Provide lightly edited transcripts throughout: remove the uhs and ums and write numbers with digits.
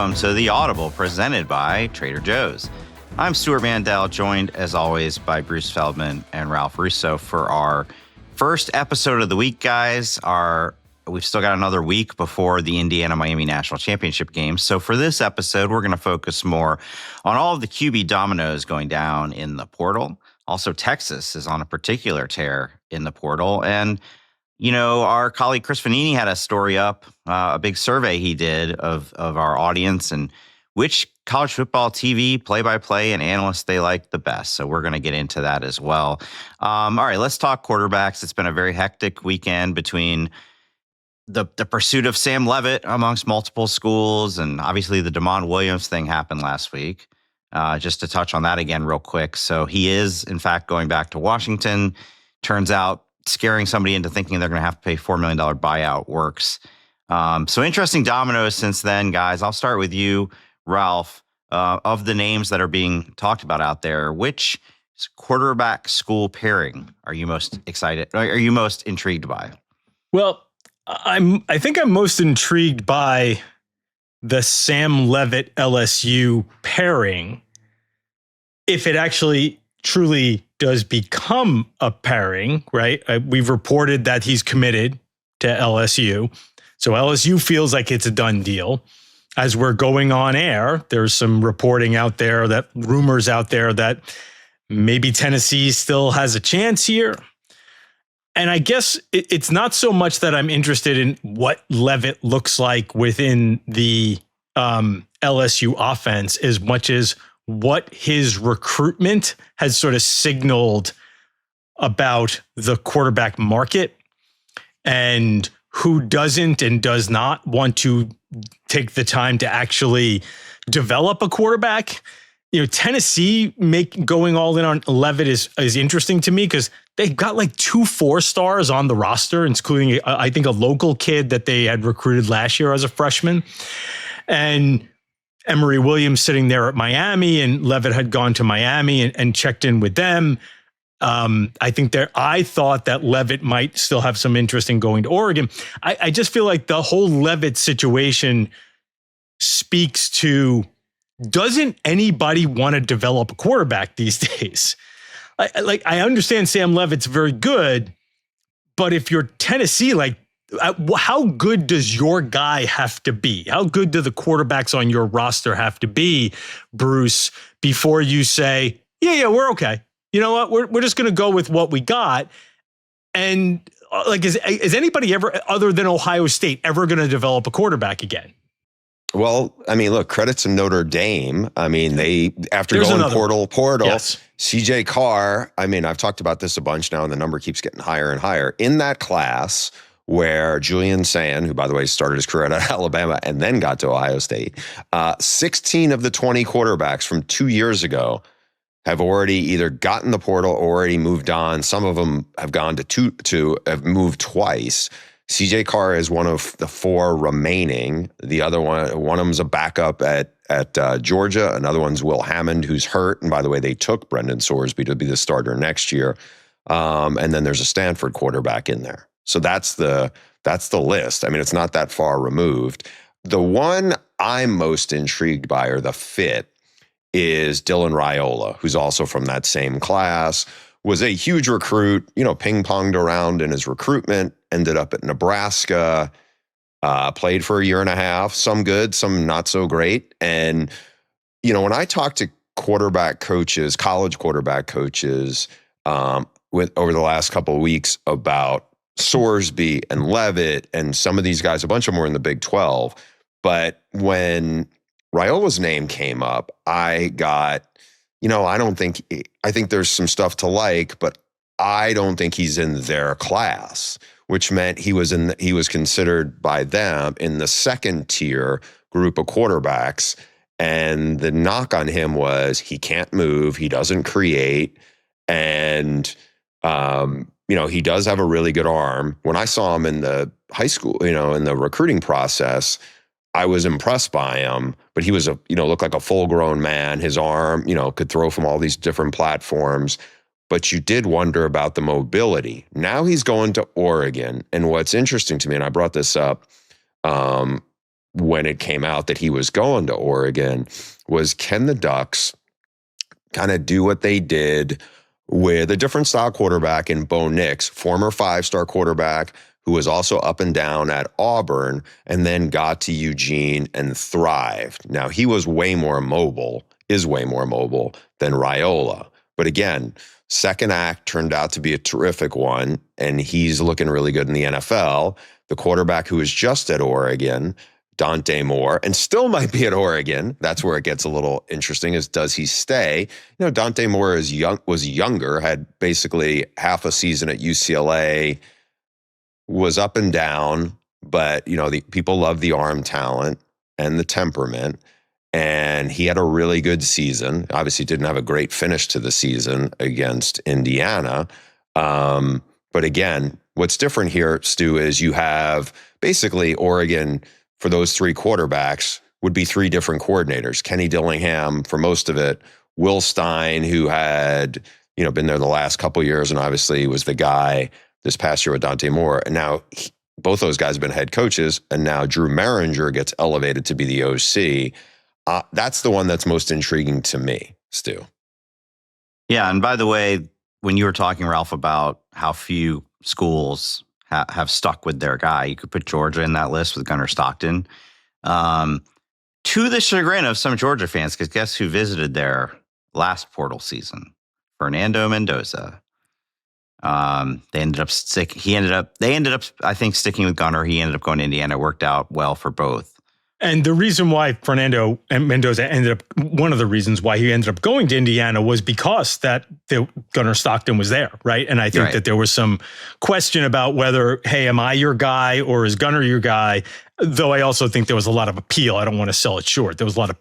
welcome to The Audible presented by Trader Joe's. I'm Stuart Mandel, joined as always by Bruce Feldman and Ralph Russo for our first episode of the week, guys. We've still got another week before the Indiana-Miami National Championship game. So for this episode, we're going to focus more on all of the QB dominoes going down in the portal. Also, Texas is on a particular tear in the portal. And, you know, our colleague Chris Fanini had a story up, a big survey he did of our audience and which college football TV play-by-play and analysts they like the best. So we're going to get into that as well. All right, let's talk quarterbacks. It's been a very hectic weekend between the pursuit of Sam Leavitt amongst multiple schools, and obviously the Damon Williams thing happened last week. Just to touch on that again real quick. So he is, in fact, going back to Washington. Turns out scaring somebody into thinking they're going to have to pay $4 million buyout works. So interesting dominoes since then, guys. I'll start with you, Ralph. Of the names that are being talked about out there, which quarterback school pairing are you most excited? Are you most intrigued by? Well, I think I'm most intrigued by the Sam Leavitt LSU pairing. If it actually truly does become a pairing, right? We've reported that he's committed to LSU. So LSU feels like it's a done deal. As we're going on air, there's some reporting out there, that rumors out there that maybe Tennessee still has a chance here. And I guess it's not so much that I'm interested in what Leavitt looks like within the LSU offense as much as what his recruitment has sort of signaled about the quarterback market and who doesn't and does not want to take the time to actually develop a quarterback. You know, Tennessee going all in on Leavitt is interesting to me because they've got like 2 4-stars on the roster, including I think a local kid that they had recruited last year as a freshman, and Emory Williams sitting there at Miami, and Leavitt had gone to Miami and checked in with them. I thought that Leavitt might still have some interest in going to Oregon. I just feel like the whole Leavitt situation speaks to, doesn't anybody want to develop a quarterback these days? I understand Sam Leavitt's very good, but if you're Tennessee, how good does your guy have to be? How good do the quarterbacks on your roster have to be, Bruce, before you say, yeah, we're okay? You know what? We're just going to go with what we got. And is anybody ever, other than Ohio State, ever going to develop a quarterback again? Well, I mean, look, credit to Notre Dame. I mean, after going portal, yes. CJ Carr, I mean, I've talked about this a bunch now, and the number keeps getting higher and higher. In that class where Julian Sand, who, by the way, started his career at Alabama and then got to Ohio State, 16 of the 20 quarterbacks from 2 years ago have already either gotten the portal or already moved on. Some of them have gone have moved twice. CJ Carr is one of the 4 remaining. The other one of them's a backup at Georgia. Another one's Will Hammond, who's hurt. And by the way, they took Brendan Sorsby to be the starter next year. And then there's a Stanford quarterback in there. So that's the list. I mean, it's not that far removed. The one I'm most intrigued by, or the fit, is Dylan Raiola, who's also from that same class, was a huge recruit, ping-ponged around in his recruitment, ended up at Nebraska, played for a year and a half, some good, some not so great. And, when I talk to quarterback coaches, college quarterback coaches, over the last couple of weeks about Sorsby and Leavitt and some of these guys, a bunch of them were in the Big 12. But when Raiola's name came up, I got, I think there's some stuff to like, but I don't think he's in their class, which meant he was considered by them in the second tier group of quarterbacks. And the knock on him was he can't move, he doesn't create, and he does have a really good arm. When I saw him in the high school, in the recruiting process, I was impressed by him, but he was looked like a full-grown man. His arm, could throw from all these different platforms. But you did wonder about the mobility. Now he's going to Oregon. And what's interesting to me, and I brought this up when it came out that he was going to Oregon was, can the Ducks kind of do what they did with a different style quarterback in Bo Nix, former 5-star quarterback who was also up and down at Auburn and then got to Eugene and thrived. Now, he was way more mobile than Raiola. But again, second act turned out to be a terrific one, and he's looking really good in the NFL. The quarterback who was just at Oregon, Dante Moore, and still might be at Oregon. That's where it gets a little interesting, is does he stay? You know, Dante Moore was younger, had basically half a season at UCLA, was up and down, but, you know, the people love the arm talent and the temperament. And he had a really good season. Obviously didn't have a great finish to the season against Indiana. But again, what's different here, Stu, is you have basically Oregon, for those 3 quarterbacks, would be 3 different coordinators. Kenny Dillingham for most of it, Will Stein, who had, you know, been there the last couple of years and obviously was the guy this past year with Dante Moore. And now both those guys have been head coaches, and now Drew Maringer gets elevated to be the OC. That's the one that's most intriguing to me, Stu. Yeah, and by the way, when you were talking, Ralph, about how few schools have stuck with their guy, you could put Georgia in that list with Gunnar Stockton. To the chagrin of some Georgia fans, because guess who visited their last portal season? Fernando Mendoza. They ended up, I think, sticking with Gunnar. He ended up going to Indiana. It worked out well for both. And the reason why Fernando and Mendoza one of the reasons why he ended up going to Indiana was because that Gunnar Stockton was there, right? And I think that there was some question about whether, hey, am I your guy or is Gunnar your guy? Though I also think there was a lot of appeal. I don't want to sell it short. There was a lot of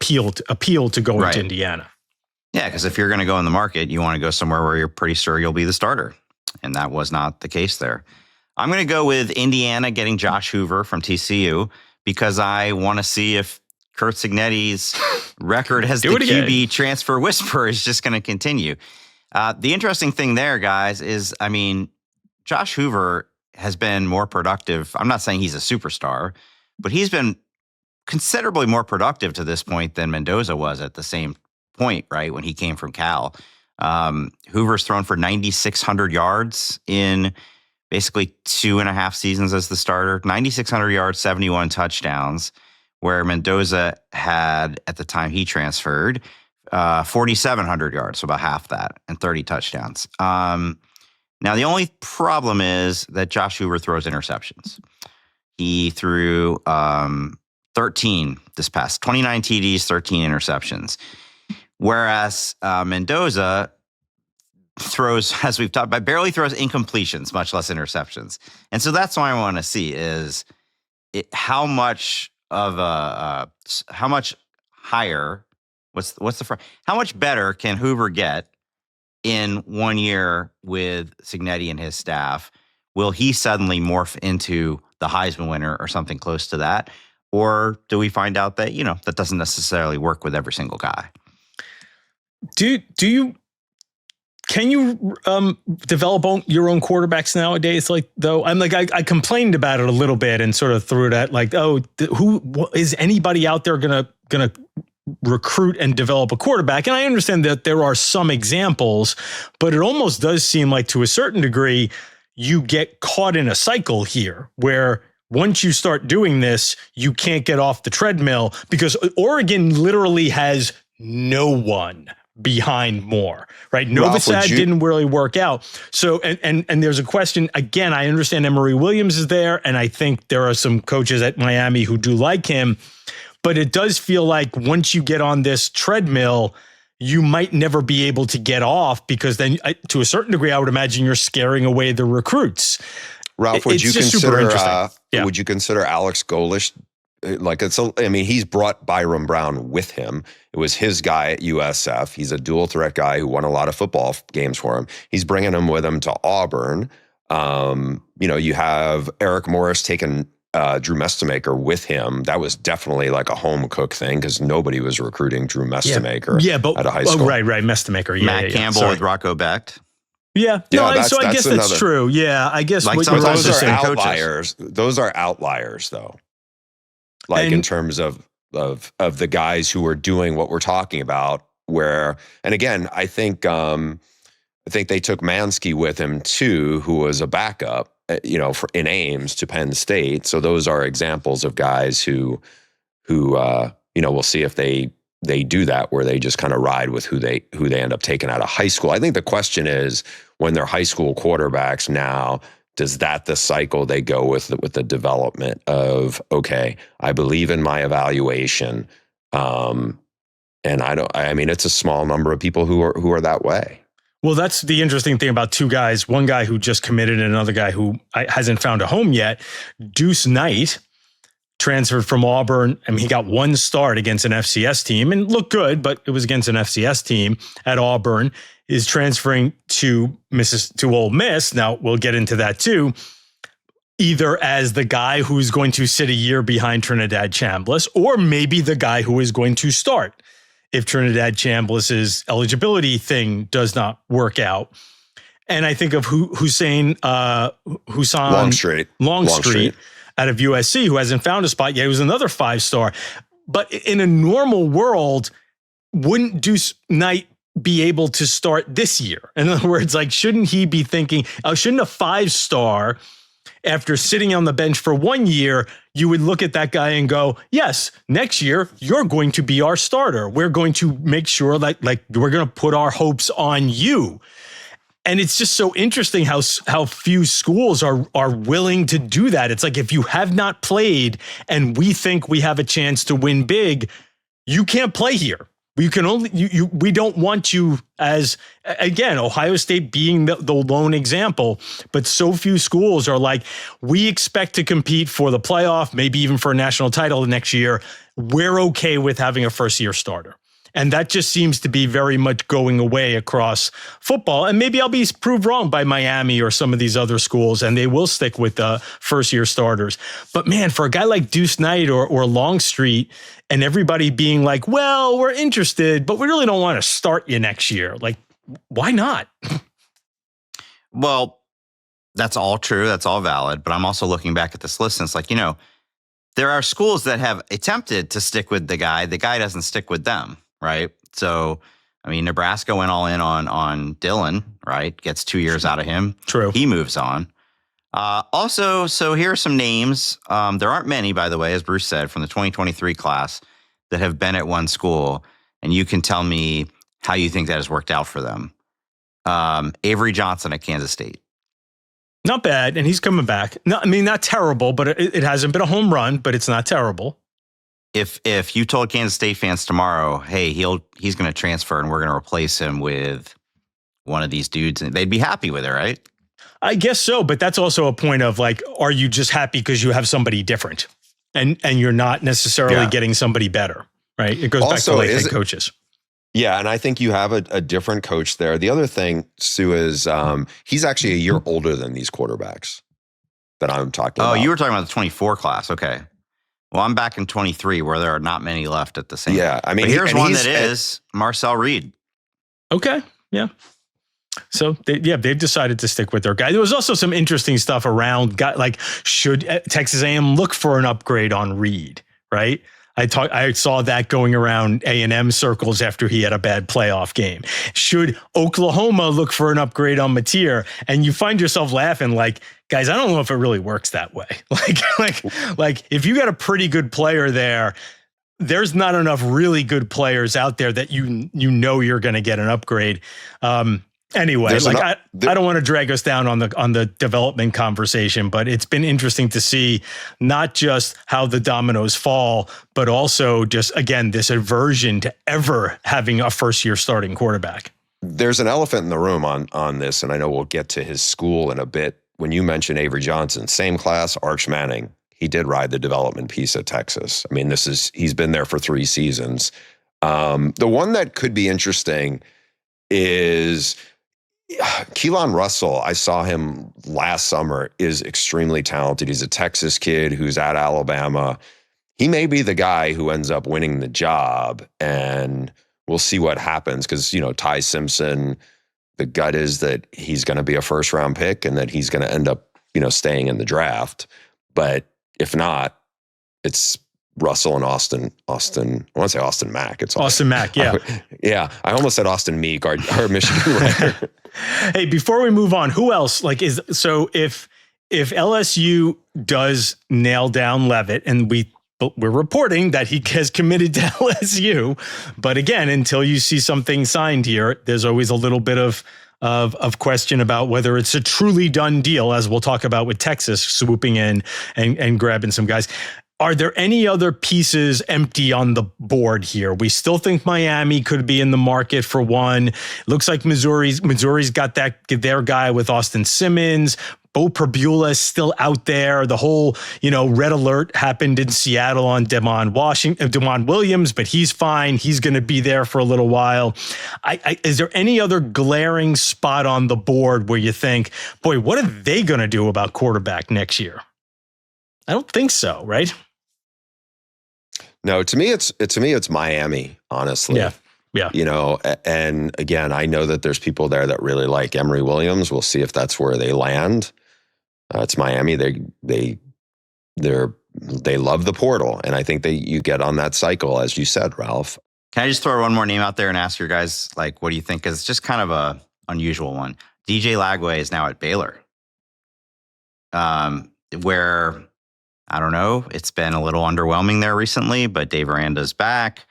appeal to going to Indiana. Yeah, because if you're going to go in the market, you want to go somewhere where you're pretty sure you'll be the starter. And that was not the case there. I'm going to go with Indiana getting Josh Hoover from TCU, because I want to see if Curt Cignetti's record as the QB transfer whisperer is just going to continue. The interesting thing there, guys, is, I mean, Josh Hoover has been more productive. I'm not saying he's a superstar, but he's been considerably more productive to this point than Mendoza was at the same point, right, when he came from Cal. Hoover's thrown for 9,600 yards in basically 2.5 seasons as the starter, 9,600 yards, 71 touchdowns, where Mendoza had, at the time he transferred, 4,700 yards, so about half that, and 30 touchdowns. Now, the only problem is that Josh Hoover throws interceptions. He threw 13 this past, 29 TDs, 13 interceptions. Whereas Mendoza throws, as we've talked about, barely throws incompletions, much less interceptions. And so that's what I want to see is how much higher, how much better can Hoover get in 1 year with Cignetti and his staff? Will he suddenly morph into the Heisman winner or something close to that? Or do we find out that, you know, that doesn't necessarily work with every single guy? Can you develop your own quarterbacks nowadays? Like, though, I'm like, I complained about it a little bit and sort of threw it at like, is anybody out there gonna recruit and develop a quarterback? And I understand that there are some examples, but it almost does seem like, to a certain degree, you get caught in a cycle here where once you start doing this, you can't get off the treadmill, because Oregon literally has no one behind Moore, right? Novosad didn't really work out. So, and there's a question, again, I understand Emory Williams is there, and I think there are some coaches at Miami who do like him, but it does feel like once you get on this treadmill, you might never be able to get off, because then to a certain degree, I would imagine you're scaring away the recruits. Ralph, would you consider Alex Golish? Like, he's brought Byron Brown with him. It was his guy at USF. He's a dual threat guy who won a lot of football games for him. He's bringing him with him to Auburn. You have Eric Morris taking Drew Mestemaker with him. That was definitely like a home cook thing, because nobody was recruiting Drew Mestemaker at a high school. Right, Mestemaker. Yeah, Matt Campbell with Rocco Becht. Yeah, I guess that's true. Yeah, I guess like those are outliers. Those are outliers, though. like in terms of the guys who are doing what we're talking about. Where, and again, I think they took Mansky with him too, who was a backup, in Ames to Penn State. So those are examples of guys who we'll see if they do that, where they just kind of ride with who they end up taking out of high school. I think the question is, when they're high school quarterbacks now, does that the cycle they go with the development of, okay, I believe in my evaluation, and it's a small number of people who are that way. Well, that's the interesting thing about two guys. One guy who just committed and another guy who hasn't found a home yet. Deuce Knight transferred from Auburn. I mean, he got one start against an FCS team and looked good, but it was against an FCS team at Auburn. Is transferring to Ole Miss. Now, we'll get into that too. Either as the guy who's going to sit a year behind Trinidad Chambliss, or maybe the guy who is going to start if Trinidad Chambliss's eligibility thing does not work out. And I think of Hussein Longstreet out of USC, who hasn't found a spot yet. He was another 5-star. But in a normal world, wouldn't Deuce Knight be able to start this year? In other words, like, shouldn't he be thinking, shouldn't a 5-star, after sitting on the bench for 1 year, you would look at that guy and go, yes, next year, you're going to be our starter. We're going to make sure that, like, we're going to put our hopes on you. And it's just so interesting how few schools are willing to do that. It's like, if you have not played and we think we have a chance to win big, you can't play here. You can only we don't want you, as, again, Ohio State being the lone example, but so few schools are like, we expect to compete for the playoff, maybe even for a national title next year. We're okay with having a first-year starter. And that just seems to be very much going away across football. And maybe I'll be proved wrong by Miami or some of these other schools, and they will stick with the first-year starters. But man, for a guy like Deuce Knight or Longstreet, and everybody being like, well, we're interested, but we really don't want to start you next year. Like, why not? Well, that's all true. That's all valid. But I'm also looking back at this list, and it's like, there are schools that have attempted to stick with the guy. The guy doesn't stick with them, right? So, I mean, Nebraska went all in on Dylan, right? Gets 2 years out of him. True. He moves on. Also, so here are some names. There aren't many, by the way, as Bruce said, from the 2023 class that have been at one school, and you can tell me how you think that has worked out for them. Avery Johnson at Kansas State. Not bad, and he's coming back. No, I mean, not terrible, but it hasn't been a home run, but it's not terrible. If you told Kansas State fans tomorrow, hey, he's going to transfer and we're going to replace him with one of these dudes, they'd be happy with it, right? I guess so, but that's also a point of, like, are you just happy because you have somebody different and you're not necessarily getting somebody better, right? It goes also, back to late coaches. Yeah, and I think you have a different coach there. The other thing, Sue, is he's actually a year older than these quarterbacks that I'm talking about. Oh, you were talking about the 24 class. Okay. Well, I'm back in 23 where there are not many left at the same. Yeah, I mean, but here's one that is Marcel Reed. Okay, yeah. So, they've decided to stick with their guy. There was also some interesting stuff around, like, should Texas A&M look for an upgrade on Reed, right? I saw that going around A&M circles after he had a bad playoff game. Should Oklahoma look for an upgrade on Mateer? And you find yourself laughing like, guys, I don't know if it really works that way. Like if you got a pretty good player there, there's not enough really good players out there that you know you're going to get an upgrade. Anyway, I don't want to drag us down on the development conversation, but it's been interesting to see not just how the dominoes fall, but also just, again, this aversion to ever having a first-year starting quarterback. There's an elephant in the room on this, and I know we'll get to his school in a bit. When you mention Avery Johnson, same class, Arch Manning, he did ride the development piece at Texas. I mean, he's been there for 3 seasons. The one that could be interesting is Keelan Russell. I saw him last summer, is extremely talented. He's a Texas kid who's at Alabama. He may be the guy who ends up winning the job, and we'll see what happens because, Ty Simpson, the gut is that he's going to be a first-round pick and that he's going to end up, staying in the draft. But if not, it's Russell and Austin. I want to say Austin Mack. It's Austin Mack. Yeah. Yeah. I almost said Austin Meek, our Michigan runner. Hey, before we move on, who else if LSU does nail down Leavitt, and we're reporting that he has committed to LSU, but again, until you see something signed here, there's always a little bit of question about whether it's a truly done deal, as we'll talk about with Texas swooping in and grabbing some guys. Are there any other pieces empty on the board here? We still think Miami could be in the market for one. It looks like Missouri's got their guy with Austin Simmons. Bo Perbula is still out there. The whole, red alert happened in Seattle on Demond Williams, but he's fine. He's going to be there for a little while. Is there any other glaring spot on the board where you think, boy, what are they going to do about quarterback next year? I don't think so, right? No, to me, it's Miami, honestly. Yeah. And again, I know that there's people there that really like Emory Williams. We'll see if that's where they land. It's Miami. They love the portal, and I think you get on that cycle, as you said, Ralph. Can I just throw one more name out there and ask your guys, what do you think? Because it's just kind of a unusual one. DJ Lagway is now at Baylor, where I don't know. It's been a little underwhelming there recently, but Dave Aranda's back.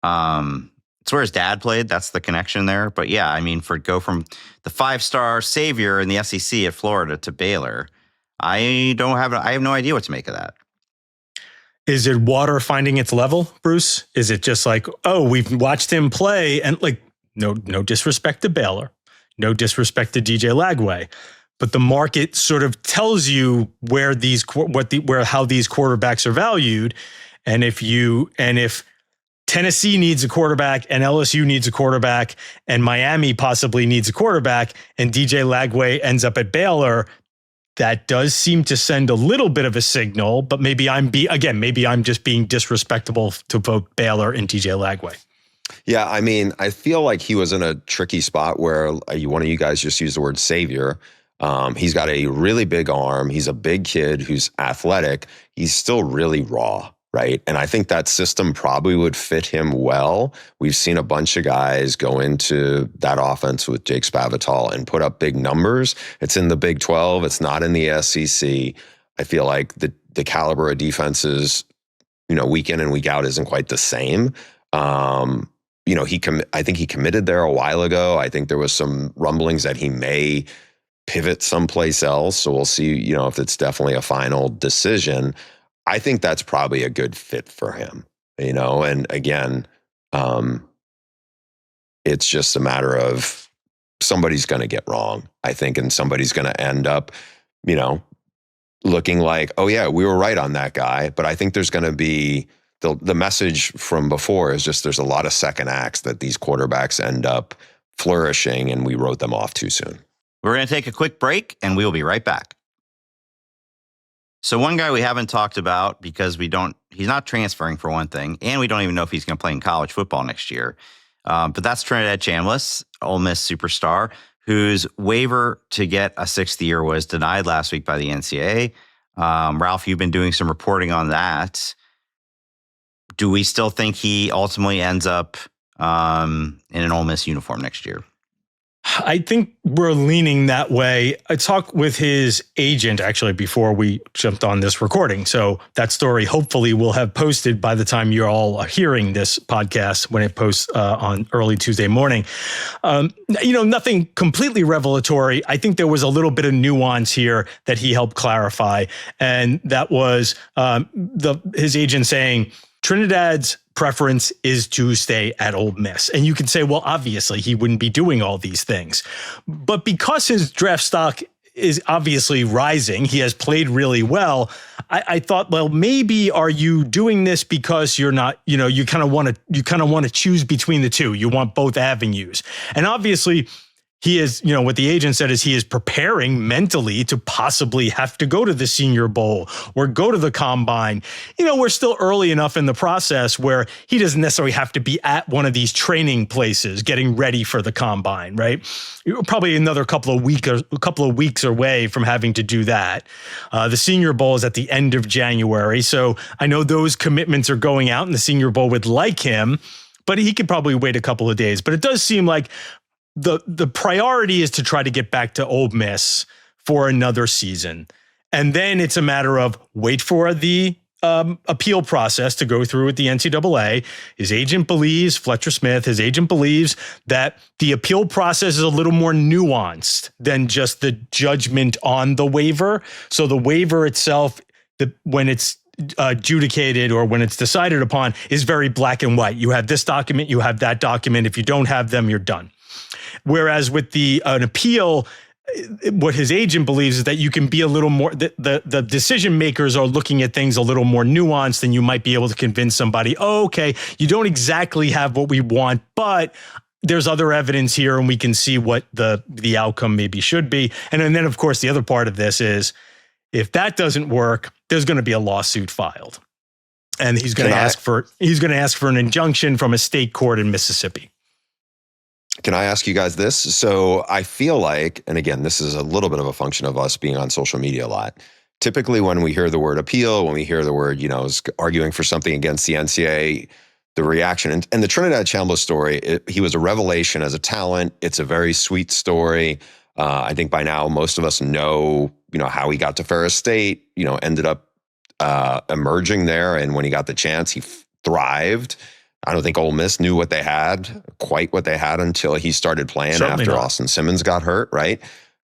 It's where his dad played. That's the connection there. But yeah, I mean, go from the 5-star savior in the SEC at Florida to Baylor, I have no idea what to make of that. Is it water finding its level, Bruce? Is it just we've watched him play and no disrespect to Baylor, no disrespect to DJ Lagway, but the market sort of tells you how these quarterbacks are valued, and if Tennessee needs a quarterback and LSU needs a quarterback and Miami possibly needs a quarterback and DJ Lagway ends up at Baylor, that does seem to send a little bit of a signal, but maybe I'm just being disrespectful to both Baylor and DJ Lagway. Yeah, I mean, I feel like he was in a tricky spot where one of you guys just used the word savior. He's got a really big arm. He's a big kid who's athletic. He's still really raw, right? And I think that system probably would fit him well. We've seen a bunch of guys go into that offense with Jake Spavital and put up big numbers. It's in the Big 12. It's not in the SEC. I feel like the caliber of defenses, week in and week out isn't quite the same. I think he committed there a while ago. I think there was some rumblings that he may pivot someplace else. So we'll see, if it's definitely a final decision. I think that's probably a good fit for him, and again, it's just a matter of somebody's going to get wrong, I think, and somebody's going to end up, looking like, oh yeah, we were right on that guy. But I think there's going to be the message from before is just there's a lot of second acts that these quarterbacks end up flourishing, and we wrote them off too soon. We're going to take a quick break, and we'll be right back. So one guy we haven't talked about because he's not transferring for one thing, and we don't even know if he's going to play in college football next year. But that's Trinidad Chambliss, Ole Miss superstar, whose waiver to get a 6th year was denied last week by the NCAA. Ralph, you've been doing some reporting on that. Do we still think he ultimately ends up in an Ole Miss uniform next year? I think we're leaning that way. I talked with his agent actually before we jumped on this recording. So that story hopefully will have posted by the time you're all hearing this podcast when it posts on early Tuesday morning. Nothing completely revelatory. I think there was a little bit of nuance here that he helped clarify. And that was his agent saying Trinidad's preference is to stay at Ole Miss. And you can say, well, obviously he wouldn't be doing all these things. But because his draft stock is obviously rising, he has played really well. I thought, well, maybe are you doing this because you're not, you kind of want to choose between the two. You want both avenues. And obviously he is, what the agent said is he is preparing mentally to possibly have to go to the Senior Bowl or go to the Combine. We're still early enough in the process where he doesn't necessarily have to be at one of these training places getting ready for the Combine, right? Probably another couple of weeks away from having to do that. The Senior Bowl is at the end of January, so I know those commitments are going out, and the Senior Bowl would like him, but he could probably wait a couple of days. But it does seem like the priority is to try to get back to Ole Miss for another season. And then it's a matter of wait for the appeal process to go through with the NCAA. His agent believes, Fletcher Smith, his agent believes that the appeal process is a little more nuanced than just the judgment on the waiver. So the waiver itself, when it's adjudicated or when it's decided upon, is very black and white. You have this document, you have that document. If you don't have them, you're done. Whereas with an appeal, what his agent believes is that you can be a little more, the decision makers are looking at things a little more nuanced, and you might be able to convince somebody, okay, you don't exactly have what we want, but there's other evidence here and we can see what the outcome maybe should be. And then of course, the other part of this is if that doesn't work, there's going to be a lawsuit filed. And he's going to ask for an injunction from a state court in Mississippi. Can I ask you guys this? So I feel like, and again, this is a little bit of a function of us being on social media a lot. Typically when we hear the word appeal, when we hear the word, is arguing for something against the NCAA, the reaction, and the Trinidad Chambliss story, he was a revelation as a talent. It's a very sweet story. I think by now, most of us know, how he got to Ferris State, ended up emerging there. And when he got the chance, he thrived. I don't think Ole Miss knew quite what they had until he started playing. Certainly after not. Austin Simmons got hurt, right?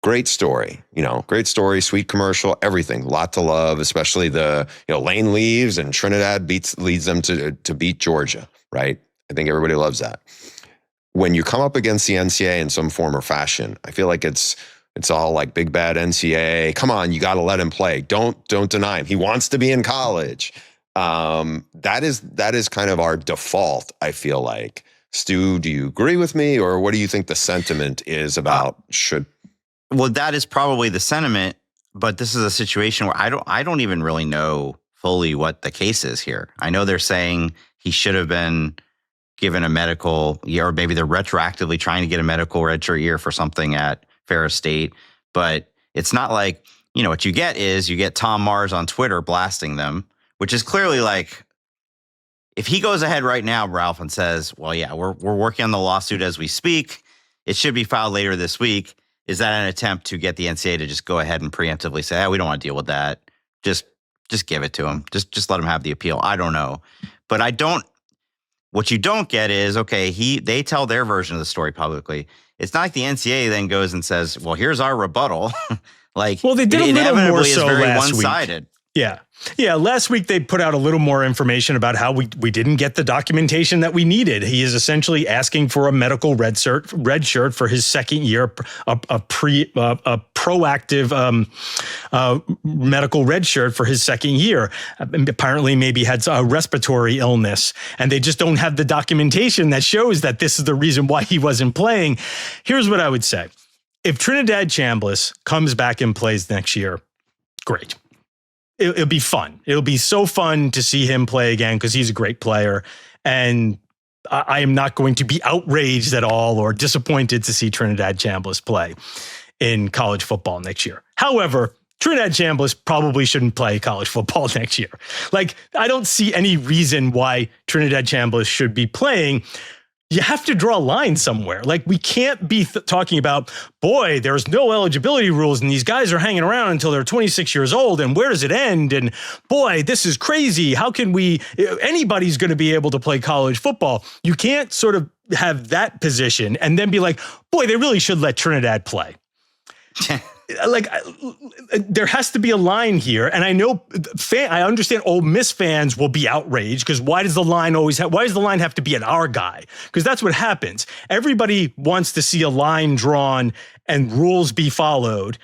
Great story, great story, sweet commercial, everything, lot to love, especially the, Lane leaves and Trinidad leads them to beat Georgia, right? I think everybody loves that. When you come up against the NCAA in some form or fashion, I feel like it's all like big bad NCAA. Come on, you got to let him play. Don't deny him. He wants to be in college. That is kind of our default, I feel like. Stu, do you agree with me, or what do you think the sentiment is about Well, that is probably the sentiment, but this is a situation where I don't even really know fully what the case is here. I know they're saying he should have been given a medical year, or maybe they're retroactively trying to get a medical redshirt year for something at Ferris State, but it's not like, what you get Tom Mars on Twitter blasting them, which is clearly like, if he goes ahead right now, Ralph, and says, well, yeah, we're working on the lawsuit as we speak, it should be filed later this week. Is that an attempt to get the NCAA to just go ahead and preemptively say, we don't want to deal with that. Just give it to him. Just let him have the appeal. I don't know. But what you don't get is, okay, they tell their version of the story publicly. It's not like the NCAA then goes and says, well, here's our rebuttal. They did a little more so very last one-sided. week. Yeah. Last week they put out a little more information about how we didn't get the documentation that we needed. He is essentially asking for a medical red shirt for his second year, a proactive medical red shirt for his second year. Apparently, maybe had a respiratory illness, and they just don't have the documentation that shows that this is the reason why he wasn't playing. Here's what I would say: if Trinidad Chambliss comes back and plays next year, great. It'll be fun. It'll be so fun to see him play again because he's a great player. And I am not going to be outraged at all or disappointed to see Trinidad Chambliss play in college football next year. However, Trinidad Chambliss probably shouldn't play college football next year. I don't see any reason why Trinidad Chambliss should be playing. You have to draw a line somewhere. We can't be talking about, boy, there's no eligibility rules and these guys are hanging around until they're 26 years old. And where does it end? And boy, this is crazy. How can anybody's going to be able to play college football? You can't sort of have that position and then be like, boy, they really should let Trinidad play. There has to be a line here. And I know I understand Ole Miss fans will be outraged because why does the line have to be at our guy? Because that's what happens. Everybody wants to see a line drawn and rules be followed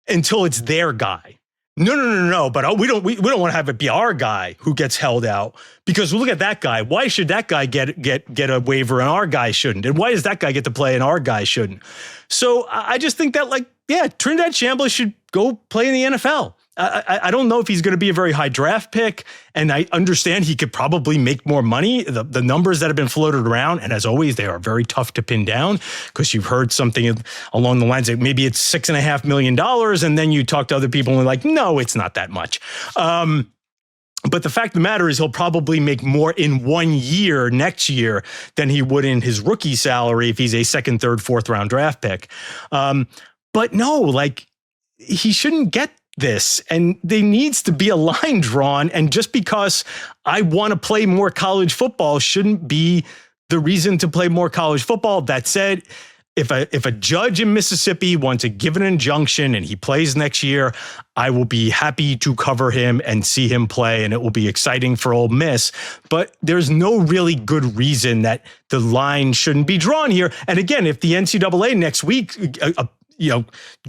until it's their guy. No. But we don't want to have it be our guy who gets held out, because look at that guy. Why should that guy get a waiver and our guy shouldn't? And why does that guy get to play and our guy shouldn't? So I just think that, like, yeah, Trinidad Chambliss should go play in the NFL. I don't know if he's going to be a very high draft pick, and I understand he could probably make more money. The numbers that have been floated around, and as always, they are very tough to pin down, because you've heard something along the lines of maybe it's $6.5 million, and then you talk to other people and they're like, no, it's not that much. But the fact of the matter is he'll probably make more in 1 year next year than he would in his rookie salary if he's a second, third, fourth round draft pick. But no, like, he shouldn't get this, and there needs to be a line drawn. And just because I want to play more college football shouldn't be the reason to play more college football. That said, if a judge in Mississippi wants to give an injunction and he plays next year, I will be happy to cover him and see him play, and it will be exciting for Ole Miss. But there's no really good reason that the line shouldn't be drawn here. And again, if the NCAA next week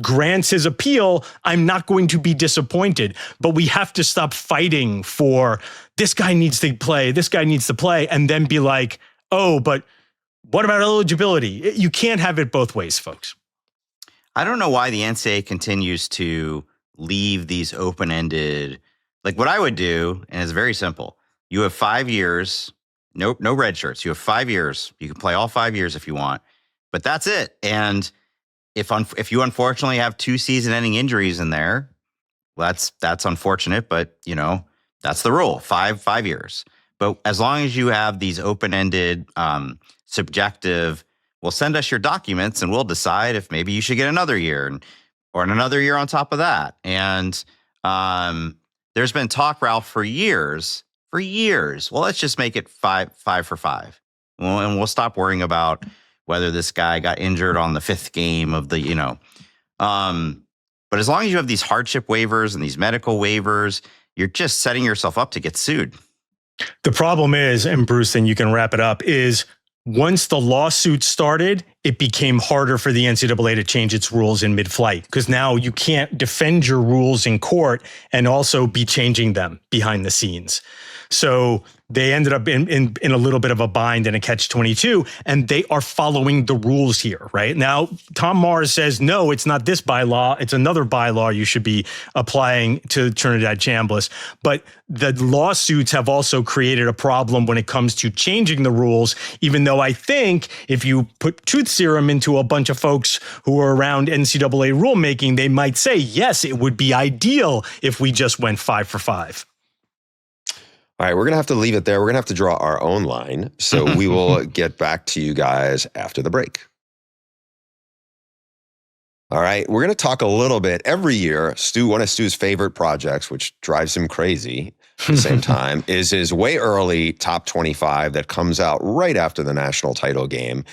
grants his appeal, I'm not going to be disappointed. But we have to stop fighting for this guy needs to play, and then be like, oh, but what about eligibility? You can't have it both ways, folks. I don't know why the NCAA continues to leave these open-ended. Like, what I would do, and it's very simple. You have 5 years, no red shirts. You have 5 years. You can play all 5 years if you want, but that's it. And if you unfortunately have 2 season-ending injuries in there, that's unfortunate, but that's the rule. 5 years. But as long as you have these open-ended, subjective, well, send us your documents and we'll decide if maybe you should get another year or another year on top of that. And there's been talk, Ralph, for years. Well, let's just make it five for 5. Well, and we'll stop worrying about whether this guy got injured on the 5th game of the, but as long as you have these hardship waivers and these medical waivers, you're just setting yourself up to get sued. The problem is, and Bruce, then you can wrap it up, is once the lawsuit started, it became harder for the NCAA to change its rules in mid-flight, because now you can't defend your rules in court and also be changing them behind the scenes. So they ended up in a little bit of a bind and a catch-22, and they are following the rules here, right? Now, Tom Mars says, no, it's not this bylaw. It's another bylaw you should be applying to Trinidad Chambliss. But the lawsuits have also created a problem when it comes to changing the rules, even though I think if you put truth serum into a bunch of folks who are around NCAA rulemaking, they might say, yes, it would be ideal if we just went 5 for 5. All right, we're going to have to leave it there. We're going to have to draw our own line. So we will get back to you guys after the break. All right, we're going to talk a little bit. Every year, one of Stu's favorite projects, which drives him crazy at the same time, is his way early top 25 that comes out right after the national title game.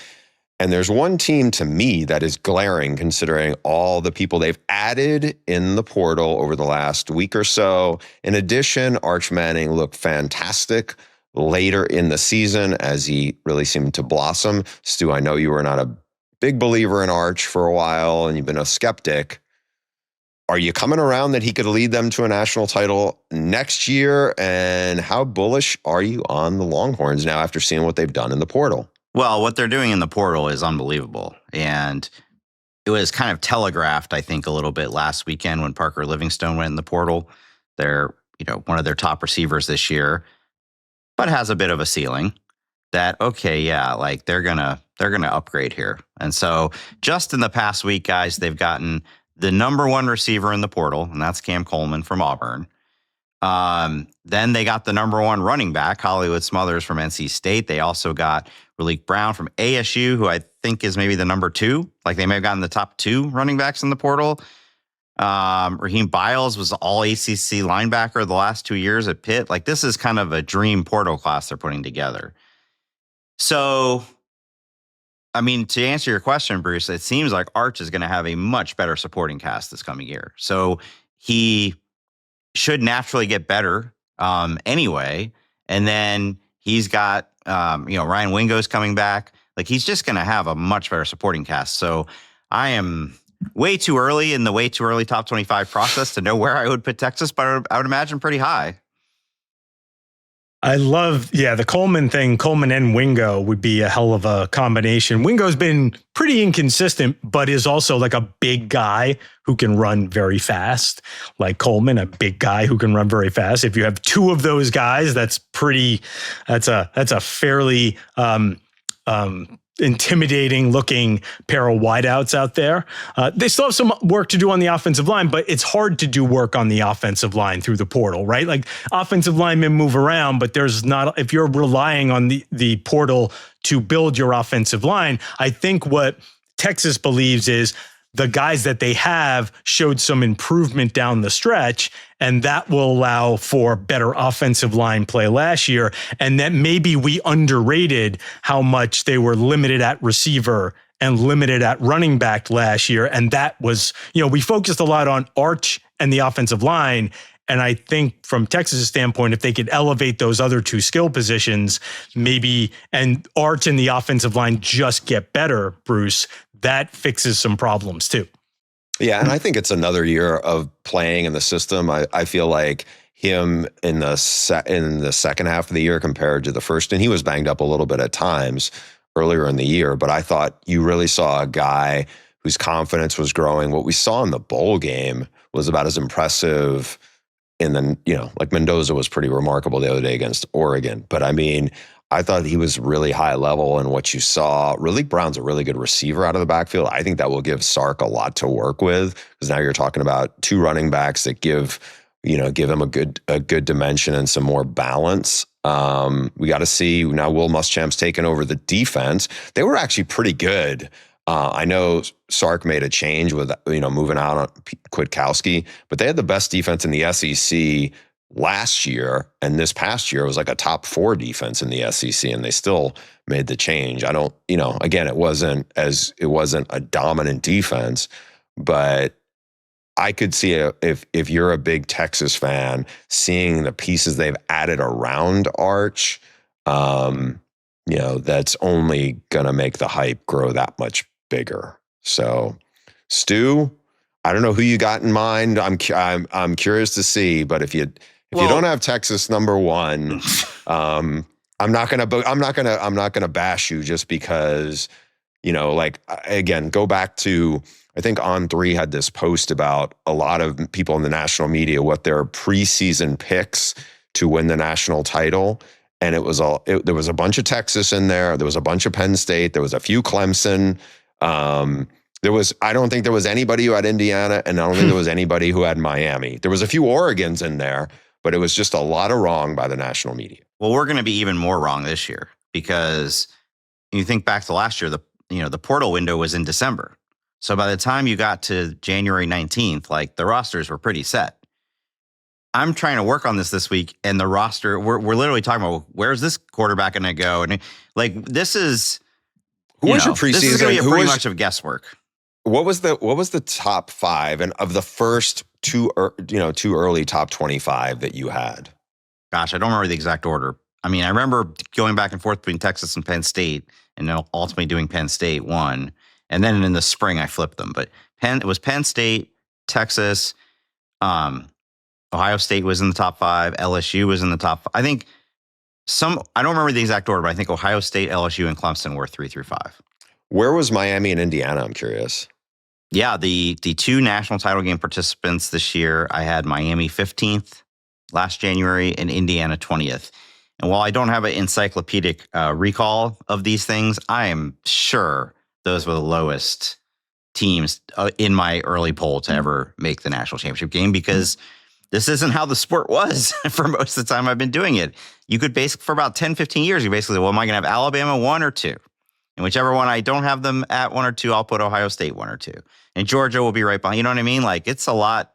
And there's one team to me that is glaring, considering all the people they've added in the portal over the last week or so. In addition, Arch Manning looked fantastic later in the season as he really seemed to blossom. Stu, I know you were not a big believer in Arch for a while and you've been a skeptic. Are you coming around that he could lead them to a national title next year? And how bullish are you on the Longhorns now after seeing what they've done in the portal? Well, what they're doing in the portal is unbelievable. And it was kind of telegraphed, I think, a little bit last weekend when Parker Livingstone went in the portal. They're, one of their top receivers this year, but has a bit of a ceiling that, okay, yeah, like they're gonna upgrade here. And so just in the past week, guys, they've gotten the number 1 receiver in the portal, and that's Cam Coleman from Auburn. Then they got the number 1 running back, Hollywood Smothers from NC State. They also got Raleek Brown from ASU, who I think is maybe the number 2. Like they may have gotten the top 2 running backs in the portal. Rasheem Biles was all ACC linebacker the last 2 years at Pitt. Like this is kind of a dream portal class they're putting together. So, I mean, to answer your question, Bruce, it seems like Arch is going to have a much better supporting cast this coming year. So he should naturally get better anyway. And then he's got, Ryan Wingo's coming back. Like he's just going to have a much better supporting cast. So I am way too early in the way too early top 25 process to know where I would put Texas, but I would imagine pretty high. I love, the Coleman thing. Coleman and Wingo would be a hell of a combination. Wingo's been pretty inconsistent, but is also like a big guy who can run very fast. Like Coleman, a big guy who can run very fast. If you have two of those guys, that's a fairly intimidating looking pair of wideouts out there. They still have some work to do on the offensive line, but it's hard to do work on the offensive line through the portal, right? Like offensive linemen move around, but there's not, if you're relying on the portal to build your offensive line, I think what Texas believes is the guys that they have showed some improvement down the stretch, and that will allow for better offensive line play last year. And that maybe we underrated how much they were limited at receiver and limited at running back last year. And that was, we focused a lot on Arch and the offensive line. And I think from Texas' standpoint, if they could elevate those other two skill positions, maybe, and Arch and the offensive line just get better, Bruce, that fixes some problems too. Yeah, and I think it's another year of playing in the system. I feel like him in the second half of the year compared to the first, and he was banged up a little bit at times earlier in the year, but I thought you really saw a guy whose confidence was growing. What we saw in the bowl game was about as impressive like Mendoza was pretty remarkable the other day against Oregon. But I mean, I thought he was really high level, and what you saw, Raleek Brown's a really good receiver out of the backfield. I think that will give Sark a lot to work with, because now you're talking about two running backs that give him a good dimension and some more balance. We got to see now. Will Muschamp's taken over the defense. They were actually pretty good. I know Sark made a change with moving out on Kwiatkowski, but they had the best defense in the SEC last year, and this past year was like a top 4 defense in the SEC, and they still made the change. I don't, again, it wasn't a dominant defense, but I could see if you're a big Texas fan, seeing the pieces they've added around Arch, that's only gonna make the hype grow that much bigger. So, Stu, I don't know who you got in mind. I'm curious to see, but if you don't have Texas number 1, I'm not gonna bash you just because, again, go back to, I think On3 had this post about a lot of people in the national media, what their preseason picks to win the national title. And there was a bunch of Texas in there. There was a bunch of Penn State. There was a few Clemson. I don't think there was anybody who had Indiana, and I don't think there was anybody who had Miami. There was a few Oregons in there, but it was just a lot of wrong by the national media. Well, we're going to be even more wrong this year, because you think back to last year, the portal window was in December. So by the time you got to January 19th, like the rosters were pretty set. I'm trying to work on this week, and the roster, we're literally talking about, where's this quarterback going to go? And like, this is, who was your preseason? This is going to be pretty much of guesswork. What was the top 5 and of the first two early top 25 that you had? Gosh, I don't remember the exact order. I mean, I remember going back and forth between Texas and Penn State, and then ultimately doing Penn State 1. And then in the spring, I flipped them. But it was Penn State, Texas, Ohio State was in the top 5. LSU was in the top 5. I think I don't remember the exact order, but I think Ohio State, LSU, and Clemson were 3 through 5. Where was Miami and Indiana? I'm curious. Yeah, the 2 national title game participants this year, I had Miami 15th last January and Indiana 20th. And while I don't have an encyclopedic recall of these things, I am sure those were the lowest teams in my early poll to ever make the national championship game, because this isn't how the sport was for most of the time I've been doing it. You could basically, for about 10, 15 years, you basically, well, am I going to have Alabama 1 or 2? And whichever one I don't have them at 1 or 2, I'll put Ohio State 1 or 2. And Georgia will be right behind. You know what I mean? Like, it's a lot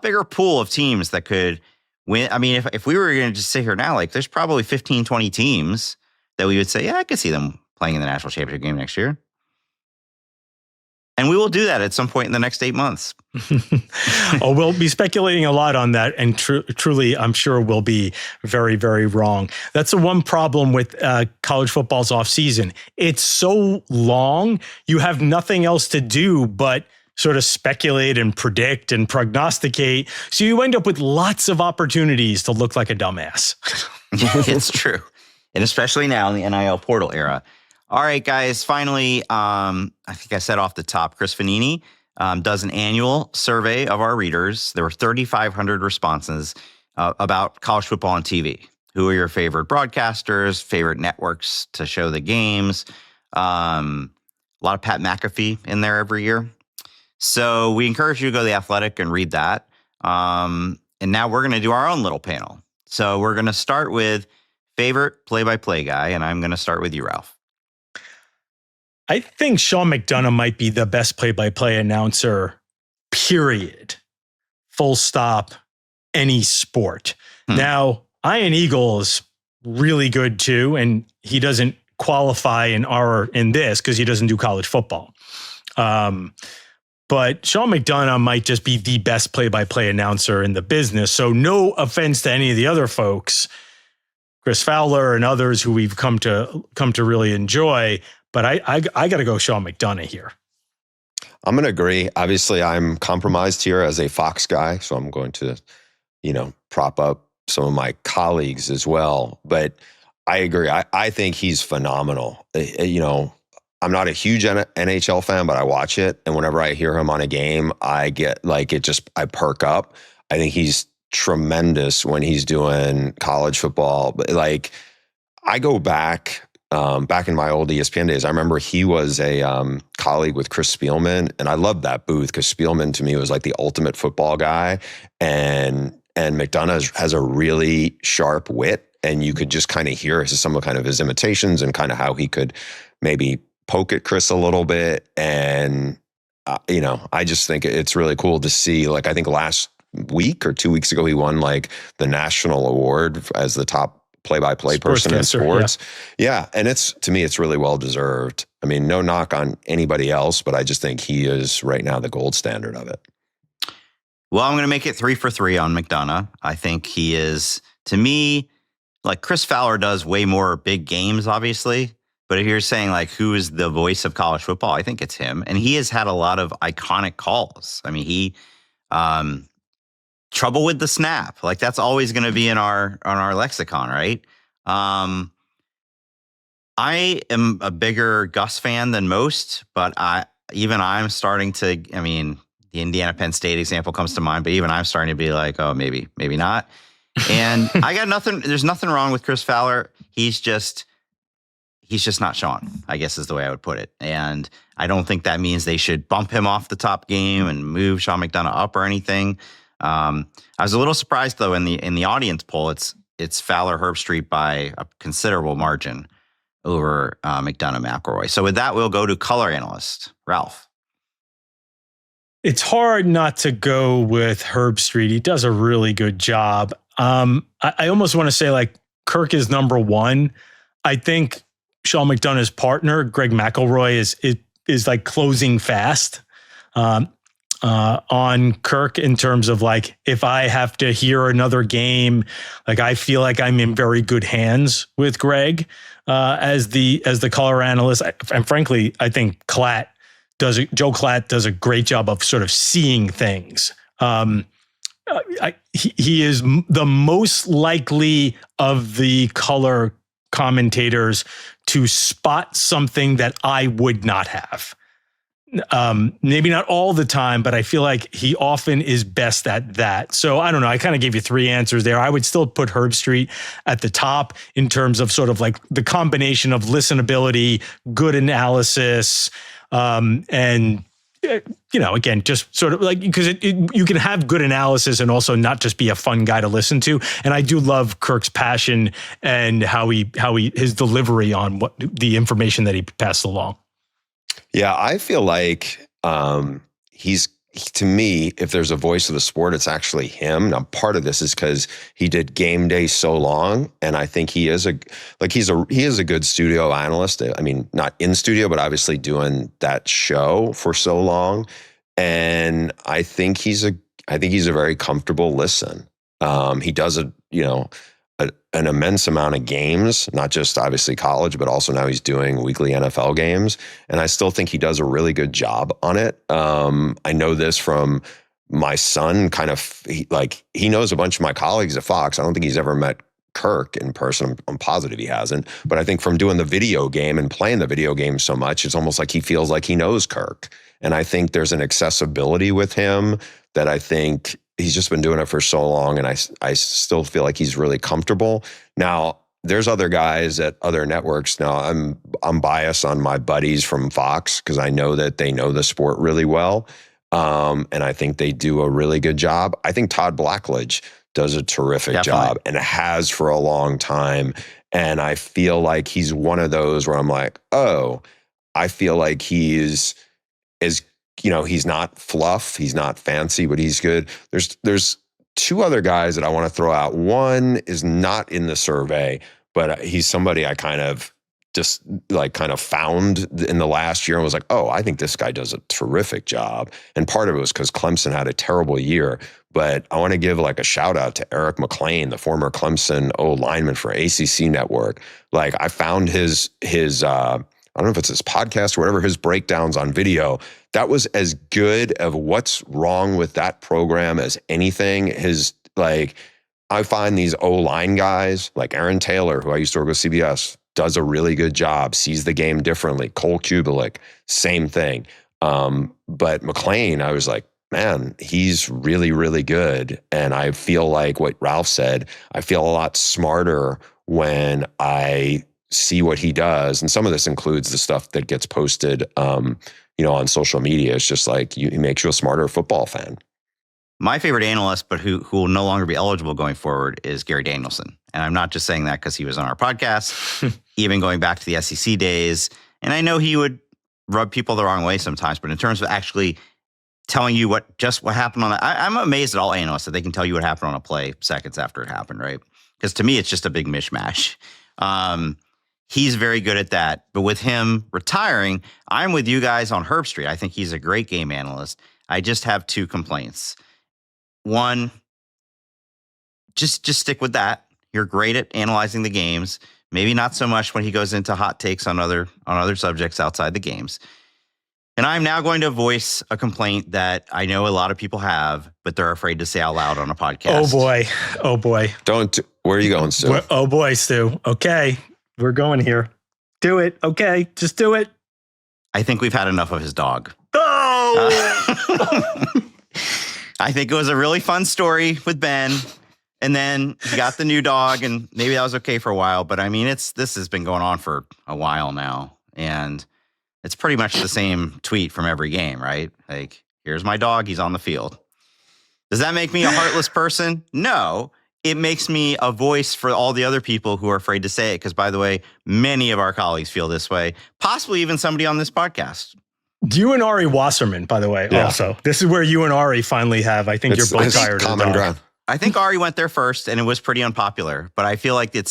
bigger pool of teams that could win. I mean, if we were going to just sit here now, like, there's probably 15, 20 teams that we would say, yeah, I could see them playing in the national championship game next year. And we will do that at some point in the next 8 months. Oh, we'll be speculating a lot on that. And truly, I'm sure we'll be very, very wrong. That's the one problem with college football's off season. It's so long. You have nothing else to do but sort of speculate and predict and prognosticate. So you end up with lots of opportunities to look like a dumbass. It's true. And especially now in the NIL portal era. All right, guys, finally, I think I said off the top, Chris Fanini does an annual survey of our readers. There were 3,500 responses about college football on TV. Who are your favorite broadcasters, favorite networks to show the games? A lot of Pat McAfee in there every year. So we encourage you to go to The Athletic and read that. And now we're going to do our own little panel. So we're going to start with favorite play-by-play guy, and I'm going to start with you, Ralph. I think Sean McDonough might be the best play-by-play announcer, period. Full stop, any sport. Now, Ian Eagle is really good too, and he doesn't qualify in this because he doesn't do college football. But Sean McDonough might just be the best play-by-play announcer in the business. So no offense to any of the other folks, Chris Fowler and others who we've come to really enjoy. But I got to go Sean McDonough here. I'm going to agree. Obviously, I'm compromised here as a Fox guy, so I'm going to, prop up some of my colleagues as well. But I agree. I think he's phenomenal. I'm not a huge NHL fan, but I watch it. And whenever I hear him on a game, I get I perk up. I think he's tremendous when he's doing college football. But I go back in my old ESPN days, I remember he was a colleague with Chris Spielman. And I loved that booth because Spielman to me was like the ultimate football guy. And McDonough has a really sharp wit. And you could just kind of hear some of his imitations and kind of how he could maybe poke at Chris a little bit. And, I just think it's really cool to see, I think last week or 2 weeks ago, he won the national award as the top play-by-play person in sports. Yeah. And to me, it's really well-deserved. I mean, no knock on anybody else, but I just think he is right now the gold standard of it. Well, I'm going to make it 3 for 3 on McDonough. I think he is, to me, Chris Fowler does way more big games, obviously. But if you're saying who is the voice of college football, I think it's him. And he has had a lot of iconic calls. I mean, he trouble with the snap. That's always going to be in our lexicon, right? I am a bigger Gus fan than most, but I'm starting to, the Indiana Penn State example comes to mind, but even I'm starting to be oh, maybe not. And I got nothing. There's nothing wrong with Chris Fowler. He's just not Sean, I guess is the way I would put it. And I don't think that means they should bump him off the top game and move Sean McDonough up or anything. I was a little surprised though in the audience poll, it's Fowler Herbstreit by a considerable margin over McDonough McElroy. So with that, we'll go to color analyst Ralph. It's hard not to go with Herbstreit. He does a really good job. I almost want to say Kirk is number one. I think Sean McDonough's partner, Greg McElroy, is closing fast on Kirk in terms of if I have to hear another game, I feel like I'm in very good hands with Greg as the color analyst. And frankly, I think Joe Klatt does a great job of sort of seeing things. He is the most likely of the color commentators to spot something that I would not have. Maybe not all the time, but I feel like he often is best at that. So I don't know. I kind of gave you 3 answers there. I would still put Herbstreit at the top in terms of sort of the combination of listenability, good analysis, and again, just sort of because you can have good analysis and also not just be a fun guy to listen to. And I do love Kirk's passion and how his delivery on what the information that he passed along. Yeah, I feel like to me, if there's a voice of the sport, it's actually him. Now, part of this is because he did Game Day so long, and I think he is a good studio analyst. I mean, not in studio, but obviously doing that show for so long. And I think he's a very comfortable listen. He does a an immense amount of games, not just obviously college, but also now he's doing weekly NFL games. And I still think he does a really good job on it. I know this from my son, he knows a bunch of my colleagues at Fox. I don't think he's ever met Kirk in person. I'm positive he hasn't. But I think from doing the video game and playing the video game so much, it's almost like he feels like he knows Kirk. And I think there's an accessibility with him that I think he's just been doing it for so long. And I still feel like he's really comfortable. Now, there's other guys at other networks. Now, I'm biased on my buddies from Fox because I know that they know the sport really well. And I think they do a really good job. I think Todd Blackledge does a terrific job and has for a long time. And I feel like he's one of those where I'm like, oh, I feel like he's not fluff, he's not fancy, but he's good. There's two other guys that I want to throw out. One is not in the survey, but he's somebody I kind of found in the last year and was like, oh, I think this guy does a terrific job. And part of it was because Clemson had a terrible year. But I want to give a shout out to Eric McLean, the former Clemson lineman for ACC Network. I found his I don't know if it's his podcast or whatever, his breakdowns on video. That was as good of what's wrong with that program as anything. I find these O-line guys like Aaron Taylor, who I used to work with CBS, does a really good job, sees the game differently. Cole Kubelik, same thing. But McLean, I was like, man, he's really, really good. And I feel like what Ralph said, I feel a lot smarter when I see what he does. And some of this includes the stuff that gets posted, on social media. It's just he makes you a smarter football fan. My favorite analyst, but who will no longer be eligible going forward, is Gary Danielson. And I'm not just saying that because he was on our podcast, even going back to the SEC days. And I know he would rub people the wrong way sometimes, but in terms of actually telling you what happened on that, I'm amazed at all analysts that they can tell you what happened on a play seconds after it happened, right? Because to me, it's just a big mishmash. He's very good at that. But with him retiring, I'm with you guys on Herbstreit. I think he's a great game analyst. I just have two complaints. One, just stick with that. You're great at analyzing the games. Maybe not so much when he goes into hot takes on other subjects outside the games. And I'm now going to voice a complaint that I know a lot of people have, but they're afraid to say out loud on a podcast. Oh boy. Where are you going, Stu? Oh boy, Stu. Okay, we're going here. Do it. Okay, just do it. I think we've had enough of his dog. Oh! I think it was a really fun story with Ben. And then he got the new dog, and maybe that was okay for a while. But I mean, this has been going on for a while now. And it's pretty much the same tweet from every game, right? Here's my dog. He's on the field. Does that make me a heartless person? No. It makes me a voice for all the other people who are afraid to say it. Because, by the way, many of our colleagues feel this way, possibly even somebody on this podcast. You and Ari Wasserman, by the way, also. This is where you and Ari finally have, I think you're both tired of common ground. I think Ari went there first, and it was pretty unpopular. But I feel like this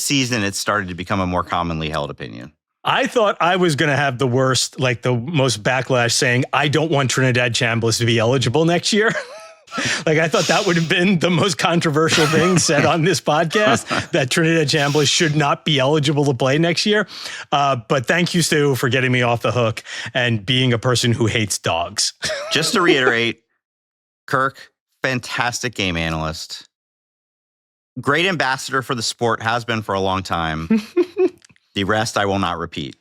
season, it's started to become a more commonly held opinion. I thought I was going to have the worst, the most backlash saying, I don't want Trinidad Chambliss to be eligible next year. I thought that would have been the most controversial thing said on this podcast, that Trinidad Chambliss should not be eligible to play next year. But thank you, Stu, for getting me off the hook and being a person who hates dogs. Just to reiterate, Kirk, fantastic game analyst, great ambassador for the sport, has been for a long time. The rest I will not repeat.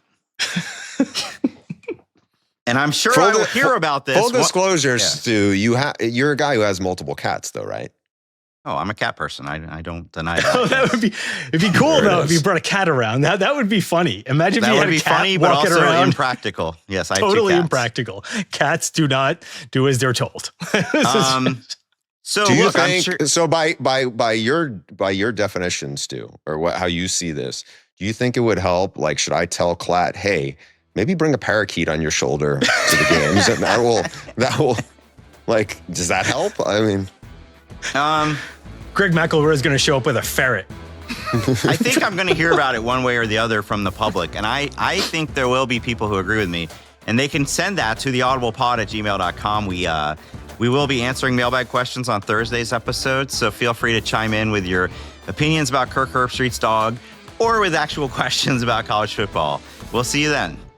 And I'm sure I will hear about this. Full disclosure, Stu, you're a guy who has multiple cats, though, right? Oh, I'm a cat person. I don't deny that. It'd be cool though if you brought a cat around. That would be funny. Imagine if you had a cat funny, but also around. Impractical. Yes, I have totally 2 cats. Impractical. Cats do not do as they're told. So do you look, think? I'm sure, so by your definition, Stu, or how you see this, do you think it would help? Should I tell Klatt, hey, maybe bring a parakeet on your shoulder to the games, and that will does that help? I mean, Greg McElroy is going to show up with a ferret. I think I'm going to hear about it one way or the other from the public, and I think there will be people who agree with me, and they can send that to theaudiblepod@gmail.com. We will be answering mailbag questions on Thursday's episode, so feel free to chime in with your opinions about Kirk Herbstreit's dog or with actual questions about college football. We'll see you then.